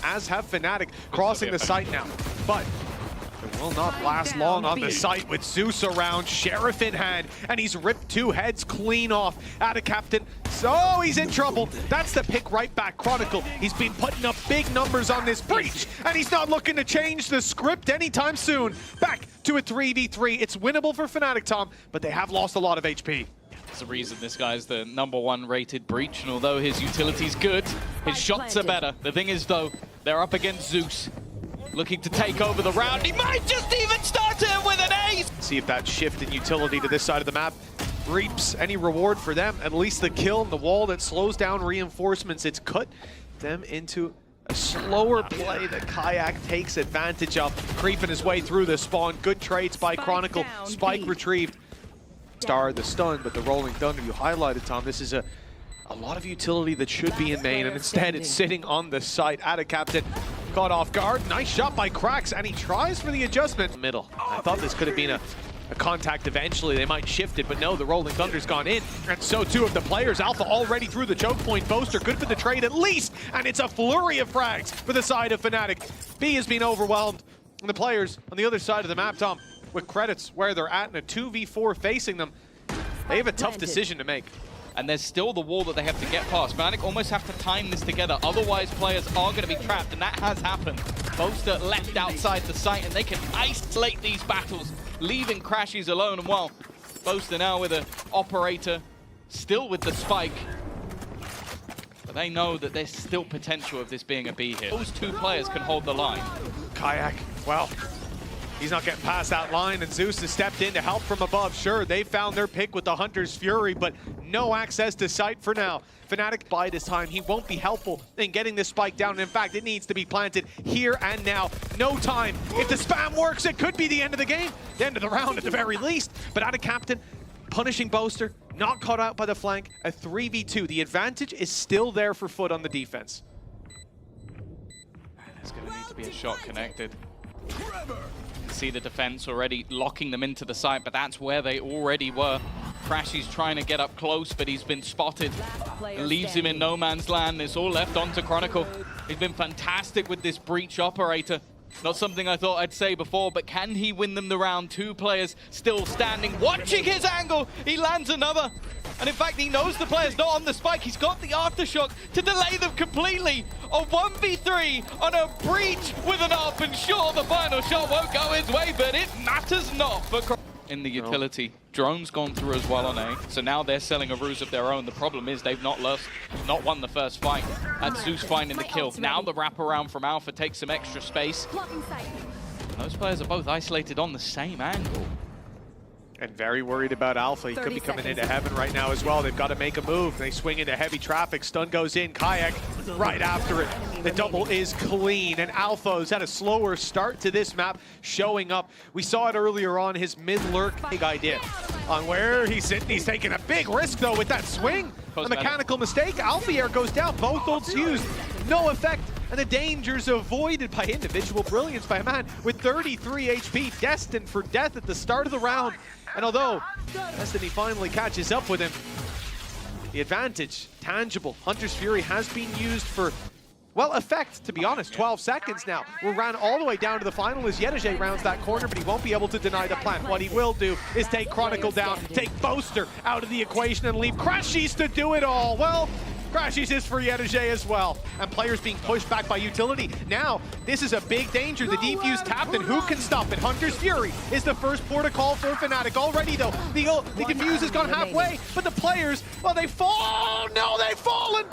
as have FNATIC crossing the site now. But it will not last long on the site with Zeus around, Sheriff in hand, and he's ripped 2 heads clean off out of Captain. So he's in trouble. That's the pick right back. Chronicle, he's been putting up big numbers on this breach, and he's not looking to change the script anytime soon. Back to a 3v3. It's winnable for FNATIC, Tom, but they have lost a lot of HP. There's a reason this guy's the #1 rated breach, and although his utility's good, his shots are better. The thing is, though, they're up against Zeus, looking to take over the round. He might just even start it with an ace! See if that shift in utility to this side of the map reaps any reward for them. At least the kill in the wall that slows down reinforcements. It's cut them into a slower play that Kayak takes advantage of, creeping his way through the spawn. Good trades by Chronicle. Spike retrieved. The stun, but the Rolling Thunder you highlighted, Tom. This is a lot of utility that should be in main, and instead it's sitting on the site. At a Captain, caught off guard. Nice shot by Krax, and he tries for the adjustment. Middle. I thought this could have been a contact eventually. They might shift it, but no, the Rolling Thunder's gone in, and so too of the players. Alpha already through the choke point. Boaster good for the trade at least, and it's a flurry of frags for the side of FNATIC. B has been overwhelmed, and the players on the other side of the map, Tom, with credits where they're at in a 2v4 facing them, they have a tough decision to make. And there's still the wall that they have to get past. FNATIC almost have to time this together, otherwise players are going to be trapped, and that has happened. Boaster left outside the site, and they can isolate these battles, leaving Crashies alone. And well, Boaster now with an operator, still with the spike. But they know that there's still potential of this being a B here. Those 2 players can hold the line. Kayak, well, he's not getting past that line, and Zeus has stepped in to help from above. Sure, they found their pick with the Hunter's Fury, but no access to sight for now. FNATIC by this time, he won't be helpful in getting this spike down. And in fact, it needs to be planted here and now. No time. If the spam works, it could be the end of the game. The end of the round at the very least. But out of Captain, punishing Boaster, not caught out by the flank. A 3v2. The advantage is still there for FUT on the defense. There's going to need to be a shot connected. See the defense already locking them into the site, but that's where they already were. Crashy's trying to get up close, but he's been spotted. Leaves him in no man's land. It's all left onto Chronicle. He's been fantastic with this breach operator. Not something I thought I'd say before, but can he win them the round? 2 players still standing, watching his angle. He lands another. And in fact, he knows the player's not on the spike. He's got the aftershock to delay them completely. A 1v3 on a breach with an up, and sure, the final shot won't go his way, but it matters not for in the utility. Drone's gone through as well on A, so now they're selling a ruse of their own. The problem is they've not won the first fight. That's Zeus finding the kill. Now the wraparound from Alpha takes some extra space. And those players are both isolated on the same angle. And very worried about Alpha. He could be coming into heaven right now as well. They've got to make a move. They swing into heavy traffic. Stun goes in. Kayak right after it. The double is clean. And Alpha's had a slower start to this map, showing up. We saw it earlier on, his mid-lurk. Big idea on where he's sitting. He's taking a big risk, though, with that swing. A mechanical mistake. Alpha Air goes down. Both ults used. No effect. And the dangers avoided by individual brilliance by a man with 33 HP, destined for death at the start of the round. And although Destiny finally catches up with him, the advantage, tangible. Hunter's Fury has been used for, well, effect, to be honest. 12 seconds now. We ran all the way down to the final as Yedeje rounds that corner, but he won't be able to deny the plant. What he will do is take Chronicle down, take Boaster out of the equation, and leave Crashies to do it all. Well, Crashies is for Yedeje as well. And players being pushed back by utility. Now, this is a big danger. The defuse tapped, and who can stop it? Hunter's Fury is the first port of call for FNATIC. Already, though, the defuse has gone halfway, but the players, well, they fall. Oh, no, they've fallen.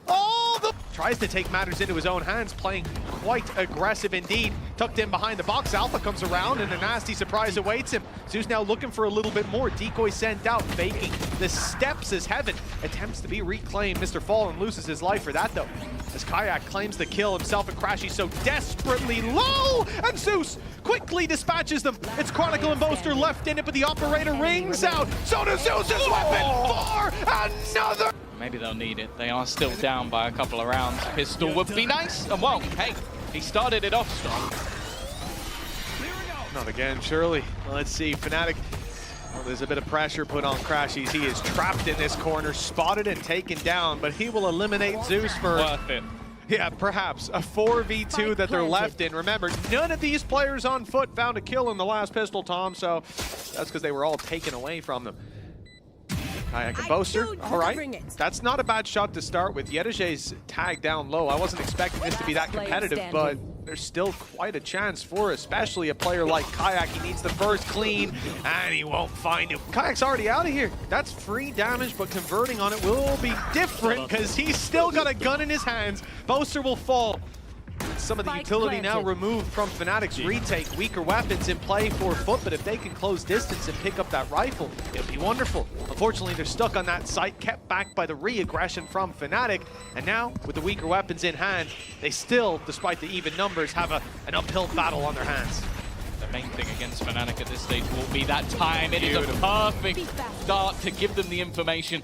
Oh, tries to take matters into his own hands, playing quite aggressive indeed. Tucked in behind the box, Alpha comes around, and a nasty surprise awaits him. Zeus now looking for a little bit more. Decoy sent out, faking the steps as Heaven attempts to be reclaimed. Mr. Fallen loses his life for that, though, as Kayak claims the kill himself, and Crashy so desperately low, and Zeus quickly dispatches them. It's Chronicle and Boaster left in it, but the operator rings out. So does Zeus's weapon for another. Maybe they'll need it. They are still down by a couple of rounds. Pistol would be nice. And well, hey, he started it off strong. Not again, surely. Well, let's see, FNATIC. Well, there's a bit of pressure put on Crashies. He is trapped in this corner, spotted and taken down, but he will eliminate Zeus for... Worth it. Yeah, perhaps. A 4v2 that they're left in. Remember, none of these players on foot found a kill in the last pistol, Tom, so that's because they were all taken away from them. Kayak and Boaster, all right. That's not a bad shot to start with. Yedajay's tagged down low. I wasn't expecting this to be that competitive, but there's still quite a chance for especially a player like Kayak. He needs the first clean, and he won't find it. Kayak's already out of here. That's free damage, but converting on it will be different because he's still got a gun in his hands. Boaster will fall. Some of the utility now removed from FNATIC's retake. Weaker weapons in play for FUT, but if they can close distance and pick up that rifle, it'll be wonderful. Unfortunately, they're stuck on that site, kept back by the re-aggression from FNATIC, and now, with the weaker weapons in hand, they still, despite the even numbers, have an uphill battle on their hands. The main thing against FNATIC at this stage will be that time. It is a perfect start to give them the information.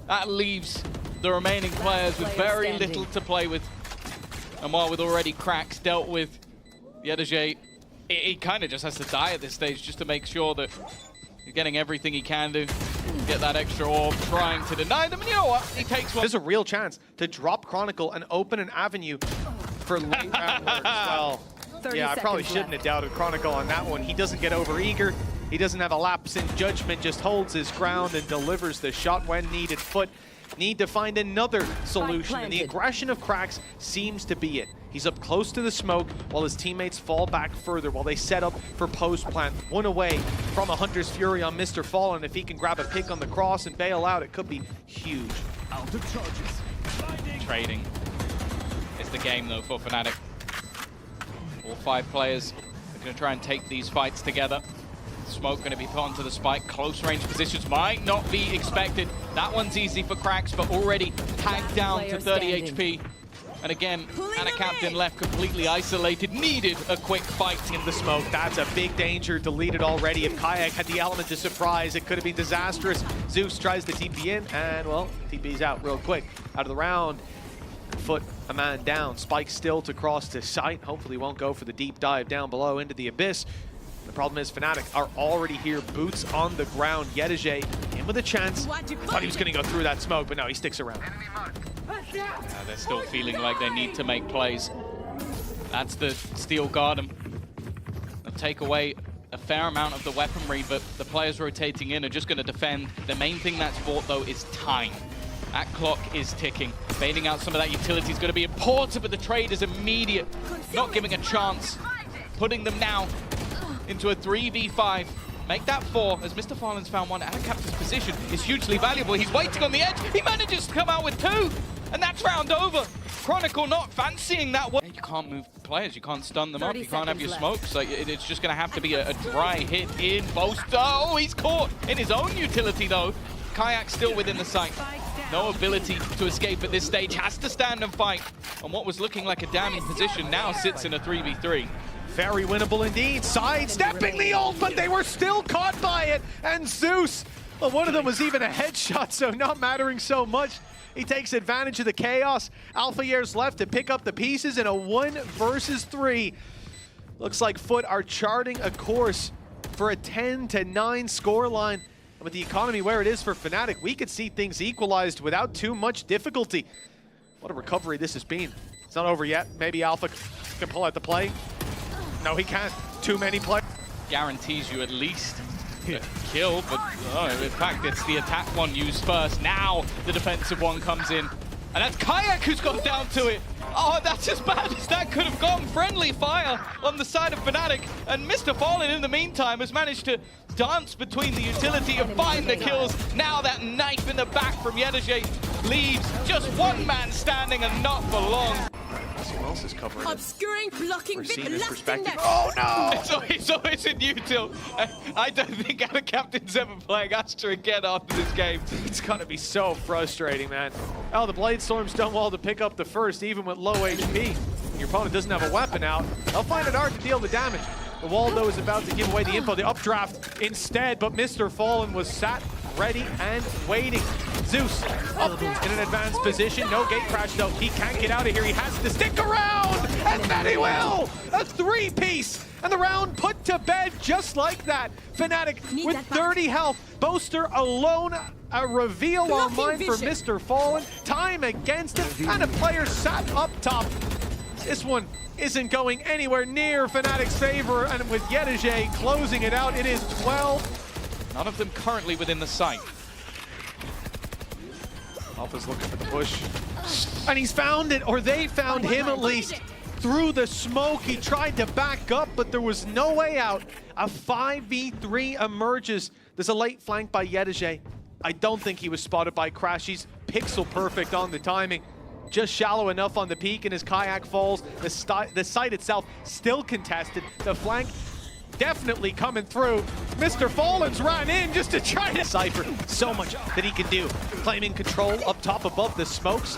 That leaves the remaining players with very little to play with. And while with already cracks dealt with, Yedajay, he kind of just has to die at this stage just to make sure that he's getting everything he can do. Get that extra orb, trying to deny them. And you know what? He takes one. There's a real chance to drop Chronicle and open an avenue for late round work as well. Yeah, I probably shouldn't have doubted Chronicle on that one. He doesn't get over eager. He doesn't have a lapse in judgment, just holds his ground and delivers the shot when needed. FUT need to find another solution, and the aggression of Cracks seems to be it. He's up close to the smoke while his teammates fall back further while they set up for post plant. One away from a Hunter's Fury on Mr. Fallen. If he can grab a pick on the cross and bail out, it could be huge. Out of charges. Trading is the game though for FNATIC. All 5 players are going to try and take these fights together. Smoke going to be put onto the spike. Close range positions might not be expected. That one's easy for Cracks, but already tagged down to 30 HP. And again, and a captain left completely isolated. Needed a quick fight in the smoke. That's a big danger. Deleted already. If Kayak had the element of surprise, it could have been disastrous. Zeus tries to TP in, and well, TP's out real quick. Out of the round. FUT a man down. Spike still to cross to sight. Hopefully won't go for the deep dive down below into the abyss. The problem is FNATIC are already here, boots on the ground. Yedajay in with a chance. Thought he was going to go through that smoke, but no, he sticks around. They're still feeling like they need to make plays. That's the Steel Garden. They'll take away a fair amount of the weaponry, but the players rotating in are just going to defend. The main thing that's bought, though, is time. That clock is ticking. Baiting out some of that utility is going to be important, but the trade is immediate. Not giving a chance. Putting them now into a 3v5. Make that 4, as Mr. Fallen's found one at a captain's position, is hugely valuable. He's waiting on the edge. He manages to come out with 2, and that's round over. Chronicle not fancying that one. You can't move players. You can't stun them up. You can't have your smokes. Like, it's just going to have to be a dry hit in Boaster. Oh, he's caught in his own utility, though. Kayak still within the sight. No ability to escape at this stage. Has to stand and fight. And what was looking like a damning position now sits in a 3v3. Very winnable indeed. Sidestepping the ult, but they were still caught by it. And Zeus, well, one of them was even a headshot, so not mattering so much. He takes advantage of the chaos. Alpha Year's left to pick up the pieces in a 1 versus 3. Looks like FUT are charting a course for a 10-9 scoreline. And with the economy where it is for FNATIC, we could see things equalized without too much difficulty. What a recovery this has been. It's not over yet. Maybe Alpha can pull out the play. No, he can't. Too many players. Guarantees you at least a kill, but in fact, it's the attack one used first. Now the defensive one comes in, and that's Kayak who's got down to it. Oh, that's as bad as that could have gone. Friendly fire on the side of FNATIC, and Mr. Fallen in the meantime has managed to dance between the utility and find the kills. Now that knife in the back from Yedajay leaves just one man standing, and not for long. Who else is covering obscuring, blocking, perspective. Oh no! It's always a new tilt. I don't think our captain's ever playing Astra again after this game. It's gonna be so frustrating, man. Oh, the Bladestorm's done well to pick up the first, even with low HP. Your opponent doesn't have a weapon out. They'll find it hard to deal the damage. The Waldo is about to give away the info, the updraft instead, but Mr. Fallen was sat ready and waiting. Zeus up in an advanced position. No gate crash though. He can't get out of here. He has to stick around, and then he will. A 3-piece, and the round put to bed just like that. FNATIC with 30 health. Boaster alone A reveal online for Mr. Fallen. Time against him, and a player sat up top. This one isn't going anywhere near Fnatic's favor, and with Yedege closing it out, it is 12. None of them currently within the site. Alpha's looking for the push. And he's found it, or they found him at least. Through the smoke, he tried to back up, but there was no way out. A 5v3 emerges. There's a late flank by Yedege. I don't think he was spotted by Crash. He's pixel perfect on the timing. Just shallow enough on the peak, and his kayak falls. The site itself still contested. The flank definitely coming through. Mr. Fallen's ran in just to try to Cypher. So much that he can do. Claiming control up top above the smokes.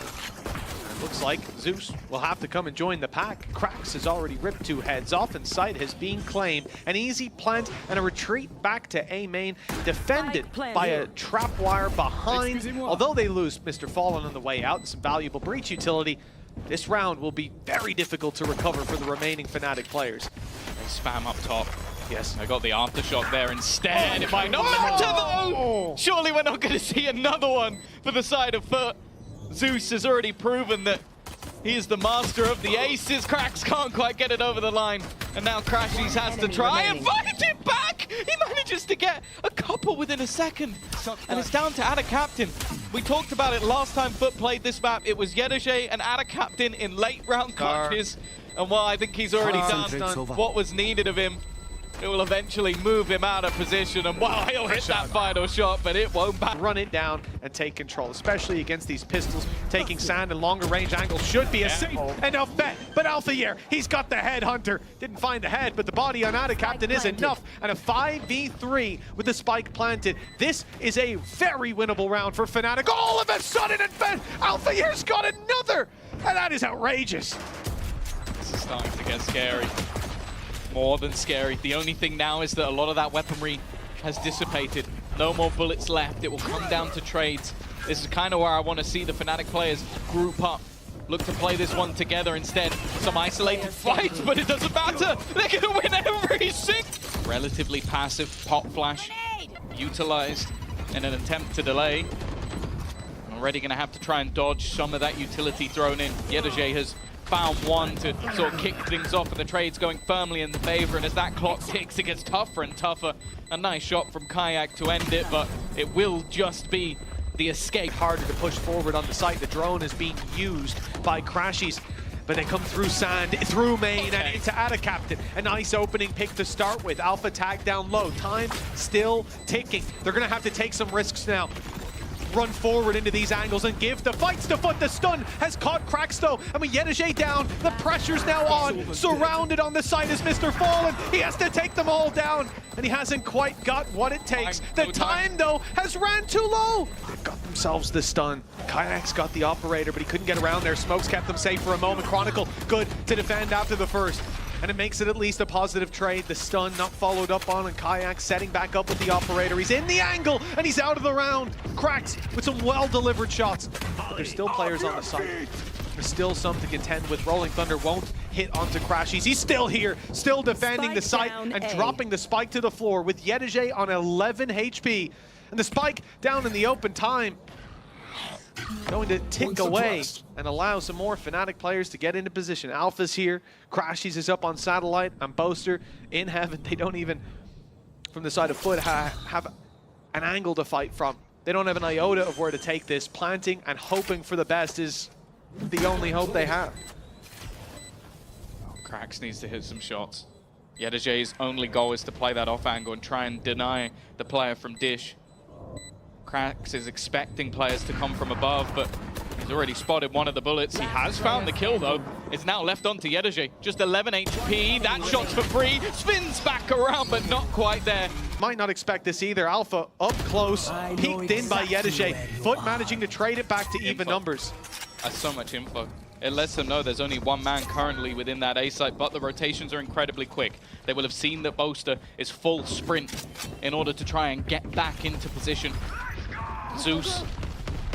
Looks like Zeus will have to come and join the pack. Krax has already ripped 2 heads off, and site has been claimed. An easy plant and a retreat back to A main, defended by a trap wire behind. Although they lose Mr. Fallen on the way out and some valuable breach utility, this round will be very difficult to recover for the remaining Fnatic players. They spam up top. Yes. I got the aftershock there instead. It might not matter though! Surely we're not going to see another one for the side of FUT. Zeus has already proven that he is the master of the aces. Krax can't quite get it over the line. And now Crashies has to try and fight it back! He manages to get a couple within a second. And it's down to Ada Captain. We talked about it last time FUT played this map. It was Yedege and Ada Captain in late round clutches. And while I think he's already done what was needed of him, it will eventually move him out of position, and wow, he'll hit that final shot, but it won't back. Run it down and take control, especially against these pistols. Taking sand and longer range angles should be a safe enough bet, but Alpha here, he's got the headhunter. Didn't find the head, but the body on Ada Captain is enough, and a 5v3 with the spike planted. This is a very winnable round for Fnatic. All of a sudden, and Alpha here's got another, and that is outrageous. This is starting to get scary. More than scary. The only thing now is that a lot of that weaponry has dissipated. No more bullets left. It will come down to trades. This is kind of where I want to see the Fnatic players group up. Look to play this one together instead. Some isolated fights, but it doesn't matter. They're going to win every single. Relatively passive pop flash utilized in an attempt to delay. Already going to have to try and dodge some of that utility thrown in. Yedege has found one to sort of kick things off, and the trade's going firmly in the favor, and as that clock ticks, it gets tougher and tougher. A nice shot from Kayak to end it, but it will just be the escape. Harder to push forward on the site. The drone is being used by Crashies, but they come through sand, through main, and into Ada Captain. A nice opening pick to start with. Alpha tag down low. Time still ticking. They're going to have to take some risks now. Run forward into these angles and give the fights to FUT. The stun has caught Krax though, and with Yedege down, the pressure's now on. Surrounded on the side is Mr. Fallen. He has to take them all down, and he hasn't quite got what it takes. The time though has ran too low. They've got themselves the stun. Kayak's got the operator, but he couldn't get around there. Smokes kept them safe for a moment. Chronicle good to defend after the first. And it makes it at least a positive trade. The stun not followed up on, and Kayak setting back up with the operator. He's in the angle, and he's out of the round. Cracks with some well-delivered shots. But there's still players on the side. There's still some to contend with. Rolling Thunder won't hit onto Crashies. He's still here, still defending the site and dropping the spike to the floor with Yedege on 11 HP. And the spike down in the open time. Going to tick away and allow some more Fnatic players to get into position. Alpha's here, Crashies is up on Satellite, and Boaster in heaven. They don't even, from the side of FUT, have an angle to fight from. They don't have an iota of where to take this. Planting and hoping for the best is the only hope they have. Krax needs to hit some shots. Yedege's only goal is to play that off angle and try and deny the player from Dish. Krax is expecting players to come from above, but he's already spotted one of the bullets. He has found the kill, though. It's now left onto Yedege. Just 11 HP. That shot's for free. Spins back around, but not quite there. Might not expect this either. Alpha up close, peeked in by Yedege. FUT managing to trade it back to even numbers. That's so much info. It lets them know there's only one man currently within that A site, but the rotations are incredibly quick. They will have seen that Boaster is full sprint in order to try and get back into position. Zeus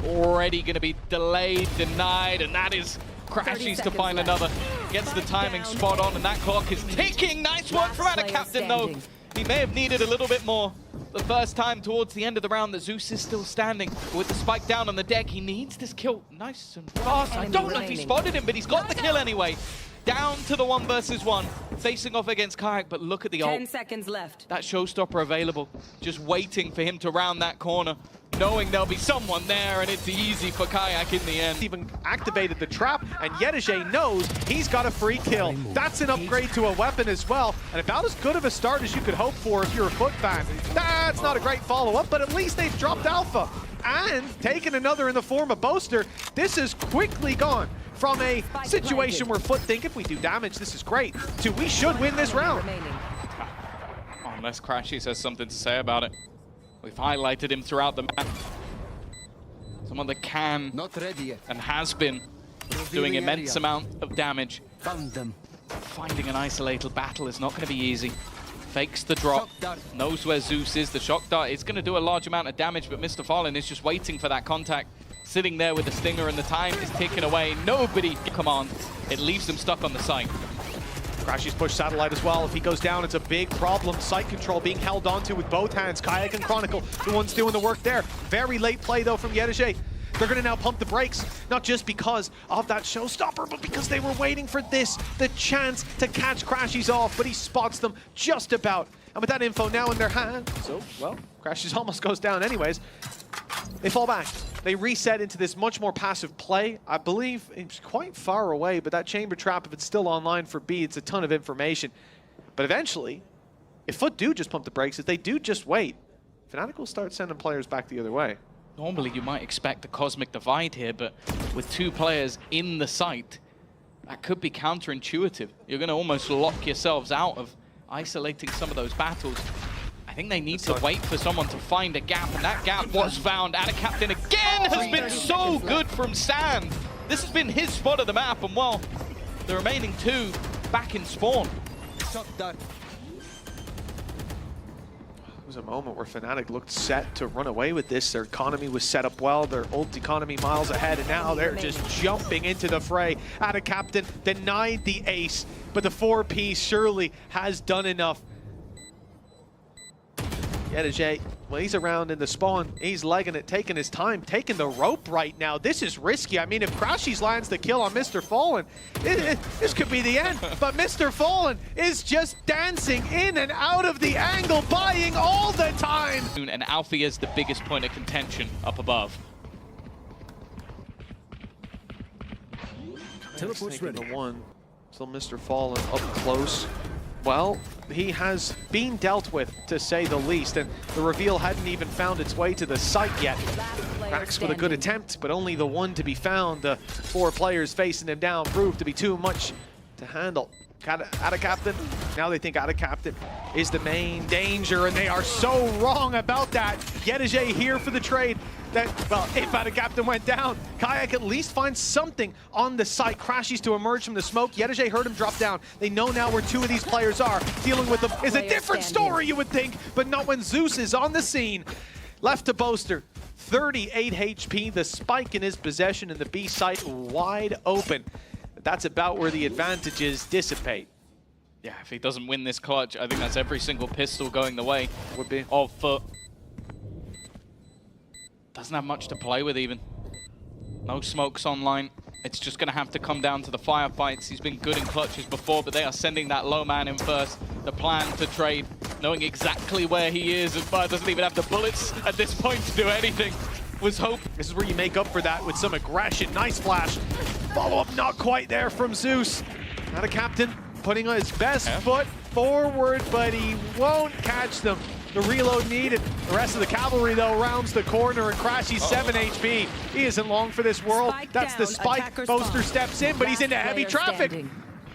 already going to be delayed, denied, and that is Crashies to find another. Gets the timing spot on, and that clock is ticking. Nice work from Ada Captain, though. He may have needed a little bit more the first time towards the end of the round that Zeus is still standing. But with the spike down on the deck, he needs this kill nice and fast. I don't know if he spotted him, but he's got the kill anyway. Down to the 1 versus 1, facing off against Kayak, but look at the ult. 10 seconds left. That showstopper available, just waiting for him to round that corner, knowing there'll be someone there, and it's easy for Kayak in the end. Even activated the trap, and Yedege knows he's got a free kill. That's an upgrade to a weapon as well, and about as good of a start as you could hope for if you're a FUT fan. That's not a great follow-up, but at least they've dropped Alpha and taken another in the form of Boaster. This is quickly gone from a situation where FUT think if we do damage, this is great, to we should win this round. Unless Crashies has something to say about it. We've highlighted him throughout the map. Someone that can Not ready yet. and has been doing immense amount of damage. Found them. Finding an isolated battle is not going to be easy. Fakes the drop, Shock dart. knows where Zeus is. The shock dart is going to do a large amount of damage, but Mr. Fallen is just waiting for that contact. Sitting there with the stinger, and the time is ticking away. Nobody command. It leaves them stuck on the site. Crashy's push Satellite as well. If he goes down, it's a big problem. Site control being held onto with both hands. Kayak and Chronicle, the ones doing the work there. Very late play, though, from Yedege. They're going to now pump the brakes, not just because of that showstopper, but because they were waiting for this, the chance to catch Crashies off, but he spots them just about. And with that info now in their hand, so, well, Crashies almost goes down anyways. They fall back. They reset into this much more passive play. I believe it's quite far away, but that chamber trap, if it's still online for B, it's a ton of information. But eventually, if FUT do just pump the brakes, if they do just wait, FNATIC will start sending players back the other way. Normally you might expect a cosmic divide here, but with 2 players in the site, that could be counterintuitive. You're going to almost lock yourselves out of isolating some of those battles. I think they need to wait for someone to find a gap, and that gap was found. Captain again has been so good from Sand. This has been his spot of the map, and well, the remaining 2 back in spawn. Shock dart. It was a moment where FNATIC looked set to run away with this. Their economy was set up well, their ult economy miles ahead, and now they're just jumping into the fray. Captain denied the ace, but the 4P surely has done enough. Yedege, well, he's around in the spawn. He's legging it, taking his time, taking the rope right now. This is risky. I mean, if Crashies lands the kill on Mr. Fallen, this could be the end. But Mr. Fallen is just dancing in and out of the angle, buying all the time. And Alfie is the biggest point of contention up above. Teleport's ready. The one, so Mr. Fallen up close. Well, he has been dealt with, to say the least, and the reveal hadn't even found its way to the site yet. Max with a good attempt, but only the one to be found. The 4 players facing him down proved to be too much to handle. Captain, now they think Captain is the main danger, and they are so wrong about that. Yedege here for the trade. That, well, if Captain went down, Kayak at least finds something on the site. Crashies to emerge from the smoke. Yedege heard him drop down. They know now where 2 of these players are. Dealing with them is a different story, you would think, but not when Zeus is on the scene. Left to Boaster, 38 HP, the spike in his possession, and the B site wide open. That's about where the advantages dissipate. Yeah, if he doesn't win this clutch, I think that's every single pistol going the way Would be. of FUT. Doesn't have much to play with even. No smokes online. It's just going to have to come down to the firefights. He's been good in clutches before, but they are sending that low man in first. The plan to trade, knowing exactly where he is, and Fire doesn't even have the bullets at this point to do anything. Was hope. This is where you make up for that with some aggression. Nice flash. Follow-up not quite there from Zeus. Not a Captain putting on his best foot forward, but he won't catch them. The reload needed. The rest of the cavalry, though, rounds the corner, and Crashy's 7 HP. He isn't long for this world. Spike That's the down, spike. Boaster steps in, but he's into heavy traffic. Standing.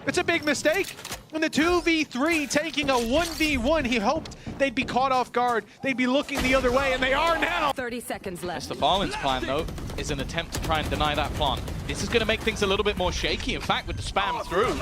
It's a big mistake. And the 2v3 taking a 1v1. He hoped they'd be caught off guard. They'd be looking the other way, and they are now. 30 seconds left. Mr. Fallen's plan, though, is an attempt to try and deny that plan. This is going to make things a little bit more shaky. In fact, with the spam through,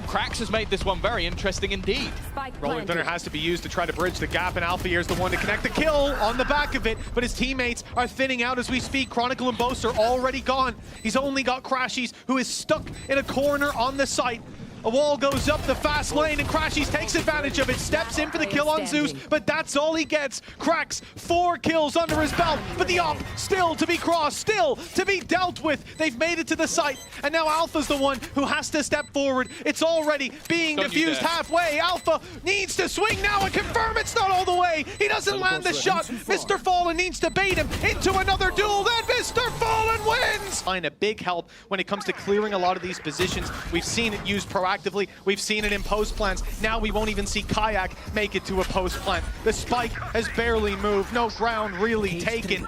Krax has made this one very interesting indeed. Spike Rolling planted. Thunder has to be used to try to bridge the gap, and Alpha here's the one to connect the kill on the back of it, but his teammates are thinning out as we speak. Chronicle and Boast are already gone. He's only got Crashies, who is stuck in a corner on the site. A wall goes up the fast lane, and Crashies takes advantage of it, steps in for the kill on Zeus, but that's all he gets. Cracks 4 kills under his belt, but the op still to be crossed, still to be dealt with. They've made it to the site, and now Alpha's the one who has to step forward. It's already being diffused halfway. Alpha needs to swing now and confirm it's not all the way. He doesn't land the shot. Mr. Fallen needs to bait him into another duel, then Mr. Fallen wins! Find a big help when it comes to clearing a lot of these positions. We've seen it used proactively. We've seen it in post plants. Now we won't even see Kayak make it to a post plant. The spike has barely moved. No ground really taken.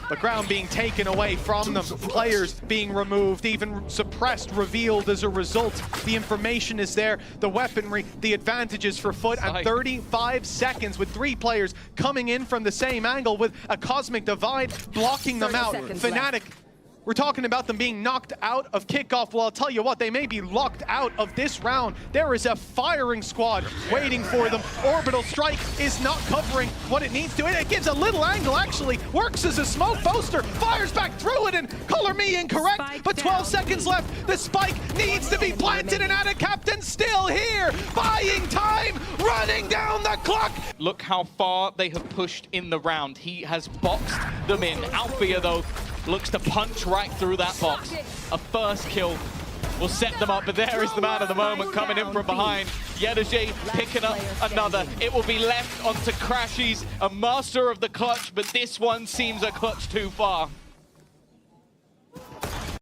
The ground being taken away from them, players being removed, even suppressed, revealed as a result. The information is there, the weaponry, the advantages for FUT, and 35 seconds with 3 players coming in from the same angle with a cosmic divide blocking them out. FNATIC, we're talking about them being knocked out of Kickoff. Well, I'll tell you what, they may be locked out of this round. There is a firing squad waiting for them. Orbital Strike is not covering what it needs to. It gives a little angle, actually. Works as a smoke poster. Fires back through it, and color me incorrect, but 12 seconds left. The spike needs to be planted, and Ada Captain still here. Buying time, running down the clock. Look how far they have pushed in the round. He has boxed them in. Althea, though, looks to punch right through that box. A first kill will set them up, but there is the man of the moment coming in from behind. Yedaji picking up another. It will be left onto Crashies, a master of the clutch, but this one seems a clutch too far.